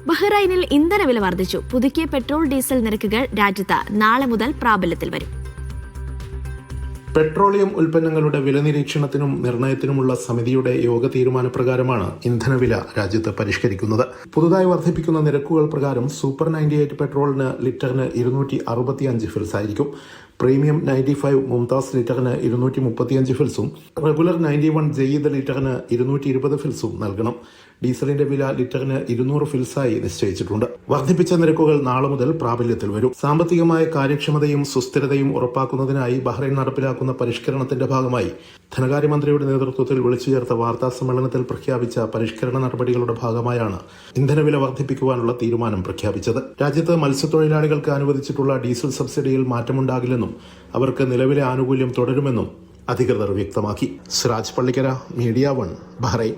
ബഹ്റൈനിൽ ഇന്ധനവില വർദ്ധിച്ചു. പുതുക്കിയ പെട്രോൾ ഡീസൽ നിരക്കുകൾ രാജ്യത്ത് നാളെ മുതൽ പ്രാബല്യത്തിൽ വരും. പെട്രോളിയം ഉൽപ്പന്നങ്ങളുടെ വില നിരീക്ഷണത്തിനും നിർണയത്തിനുമുള്ള സമിതിയുടെ യോഗ തീരുമാനപ്രകാരമാണ് ഇന്ധനവില രാജ്യത്ത് പരിഷ്കരിക്കുന്നത്. പുതുതായി വർദ്ധിപ്പിക്കുന്ന നിരക്കുകൾ പ്രകാരം സൂപ്പർ 98 പെട്രോളിന് ലിറ്ററിന് 265 ഫിൽസ് ആയിരിക്കും. പ്രീമിയം 95 മുംതാസ് ലിറ്ററിന് 235 ഫിൽസും റെഗുലർ 91 ജയീദ് ലിറ്ററിന് 220 ഫിൽസും നൽകണം. ഡീസലിന്റെ വില ലിറ്ററിന് 200 ഫിൽസായി നിശ്ചയിച്ചിട്ടുണ്ട്. വർദ്ധിപ്പിച്ച നിരക്കുകൾ നാളെ മുതൽ പ്രാബല്യത്തിൽ വരും. സാമ്പത്തികമായ കാര്യക്ഷമതയും സുസ്ഥിരതയും ഉറപ്പാക്കുന്നതിനായി ബഹ്റൈൻ നടപ്പിലാക്കുന്ന പരിഷ്കരണത്തിന്റെ ഭാഗമായി ധനകാര്യമന്ത്രിയുടെ നേതൃത്വത്തിൽ വിളിച്ചു ചേർത്ത വാർത്താ സമ്മേളനത്തിൽ പ്രഖ്യാപിച്ച പരിഷ്കരണ നടപടികളുടെ ഭാഗമായാണ് ഇന്ധനവില വർദ്ധിപ്പിക്കുവാനുള്ള തീരുമാനം പ്രഖ്യാപിച്ചത്. രാജ്യത്ത് മത്സ്യത്തൊഴിലാളികൾക്ക് അനുവദിച്ചിട്ടുള്ള ഡീസൽ സബ്സിഡിയിൽ മാറ്റമുണ്ടാകില്ലെന്നും അവർക്ക് നിലവിലെ ആനുകൂല്യം തുടരുമെന്നും അധികൃതർ വ്യക്തമാക്കി. Siraj Pallikkara, media 1, Bahrain.